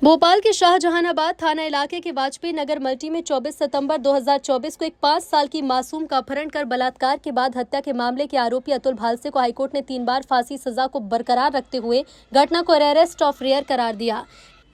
भोपाल के शाहजहानाबाद थाना इलाके के वाजपेयी नगर मल्टी में 24 सितंबर 2024 को एक 5 साल की मासूम का अपहरण कर बलात्कार के बाद हत्या के मामले के आरोपी अतुल भालसे को हाईकोर्ट ने 3 बार फांसी सजा को बरकरार रखते हुए घटना को अरेस्ट ऑफ रेयर करार दिया।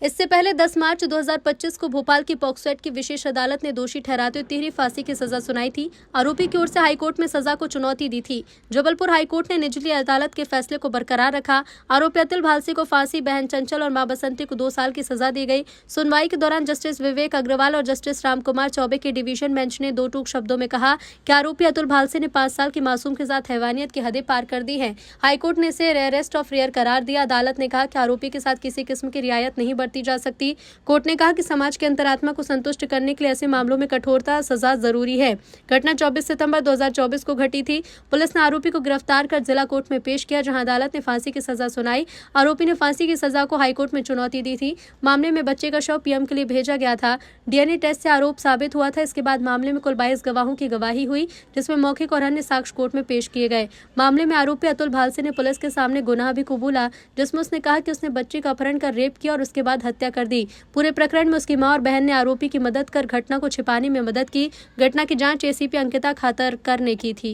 इससे पहले 10 मार्च 2025 को भोपाल की पॉक्सो एक्ट की विशेष अदालत ने दोषी ठहराते हुए तिहरी फांसी की सजा सुनाई थी। आरोपी की ओर से हाईकोर्ट में सजा को चुनौती दी थी। जबलपुर हाईकोर्ट ने निचली अदालत के फैसले को बरकरार रखा। आरोपी अतुल भालसे को फांसी, बहन चंचल और मां बसंती को 2 साल की सजा दी गई। सुनवाई के दौरान जस्टिस विवेक अग्रवाल और जस्टिस रामकुमार चौबे के डिवीजन बेंच ने 2 टूक शब्दों में कहा कि आरोपी अतुल भालसे ने 5 साल की मासूम के साथ हैवानियत की हदें पार कर दी हैं। हाईकोर्ट ने इसे अरेस्ट ऑफ रेयर करार दिया। अदालत ने कहा कि आरोपी के साथ किसी किस्म की रियायत नहीं बरती जा सकती। कोर्ट ने कहा कि समाज के अंतरात्मा को संतुष्ट करने के लिए ऐसे मामलों में कठोरता सजा जरूरी है। घटना 24 सितंबर 2024 को घटी थी। पुलिस ने आरोपी को गिरफ्तार कर जिला कोर्ट में पेश किया, जहां अदालत ने फांसी की सजा सुनाई। आरोपी ने फांसी की सजा को हाईकोर्ट में चुनौती दी थी। मामले में बच्चे का शव पीएम के लिए भेजा गया था। डीएनए टेस्ट से आरोप साबित हुआ था। इसके बाद मामले में कुल 22 गवाहों की गवाही हुई, जिसमें मौखिक और अन्य साक्ष्य कोर्ट में पेश किए गए। मामले में आरोपी अतुल भालसे ने पुलिस के सामने गुनाह भी कबूला, जिसमें उसने कहा कि उसने बच्चे का अपहरण कर रेप किया और उसके बाद हत्या कर दी। पूरे प्रकरण में उसकी मां और बहन ने आरोपी की मदद कर घटना को छिपाने में मदद की। घटना की जांच एसीपी अंकिता खातरकर ने की थी।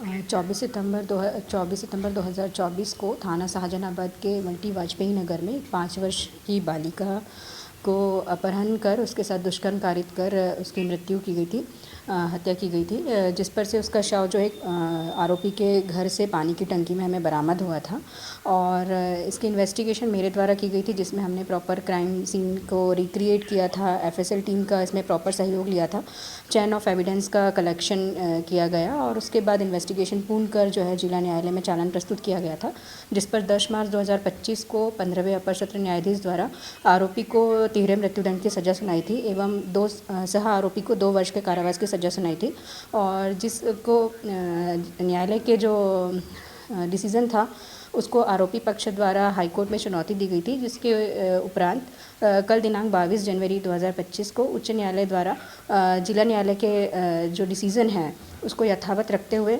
24 सितंबर 2024 को थाना शाहजहानाबाद के मल्टी वाजपेयी नगर में 5 वर्ष की बालिका को अपहरण कर उसके साथ दुष्कर्म कारित कर उसकी मृत्यु की गई थी, हत्या की गई थी, जिस पर से उसका शव जो एक आरोपी के घर से पानी की टंकी में हमें बरामद हुआ था। और इसकी इन्वेस्टिगेशन मेरे द्वारा की गई थी, जिसमें हमने प्रॉपर क्राइम सीन को रिक्रिएट किया था। एफएसएल टीम का इसमें प्रॉपर सहयोग लिया था। चैन ऑफ एविडेंस का कलेक्शन किया गया और उसके बाद इन्वेस्टिगेशन पूर्ण कर जो है जिला न्यायालय में चालान प्रस्तुत किया गया था, जिस पर 10 मार्च 2025 को 15वें अपर सत्र न्यायाधीश द्वारा आरोपी को तिहरे मृत्युदंड की सज़ा सुनाई थी एवं 2 सह आरोपी को 2 वर्ष के कारावास की सज़ा सुनाई थी। और जिसको न्यायालय के जो डिसीज़न था उसको आरोपी पक्ष द्वारा हाईकोर्ट में चुनौती दी गई थी, जिसके उपरांत कल दिनांक 22 जनवरी 2025 को उच्च न्यायालय द्वारा जिला न्यायालय के जो डिसीज़न है उसको यथावत रखते हुए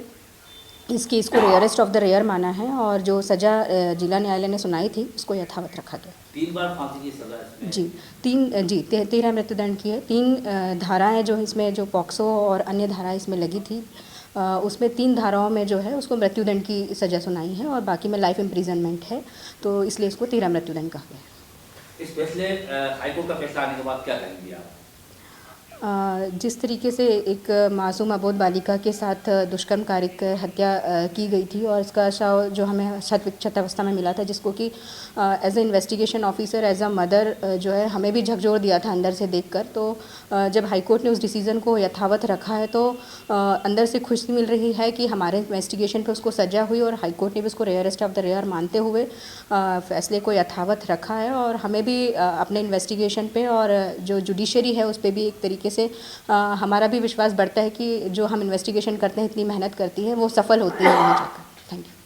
इस केस को रेयरेस्ट ऑफ द रेयर माना है और जो सज़ा जिला न्यायालय ने सुनाई थी उसको यथावत रखा गया। 3 बार फांसी की सज़ा इसमें? जी, 13 मृत्युदंड की है। 3 धाराएं जो इसमें जो पॉक्सो और अन्य धाराएं इसमें लगी थी, उसमें 3 धाराओं में जो है उसको मृत्युदंड की सज़ा सुनाई है और बाकी में लाइफ इम्प्रिजनमेंट है, तो इसलिए इसको 13 मृत्युदंड कहा गया। इस फैसले हाईकोर्ट का फैसला आने के बाद क्या कहेंगे आप? जिस तरीके से एक मासूम अबोध बालिका के साथ दुष्कर्म कारित कर हत्या की गई थी और इसका शव जो हमें क्षत अवस्था में मिला था, जिसको कि as a investigation officer, as a mother जो है हमें भी झकझोर दिया था अंदर से देखकर। तो जब हाईकोर्ट ने उस डिसीज़न को यथावत रखा है तो अंदर से खुशी मिल रही है कि हमारे इन्वेस्टिगेशन पर उसको सजा हुई और हाईकोर्ट ने भी उसको रेयरेस्ट ऑफ द रेयर मानते हुए फैसले को यथावत रखा है। और हमें भी अपने इन्वेस्टिगेशन पे और जो जुडिशरी है उस पर भी एक तरीके से हमारा भी विश्वास बढ़ता है कि जो हम इन्वेस्टिगेशन करते हैं, इतनी मेहनत करती है, वो सफल होती है वहाँ जाकर। Thank you.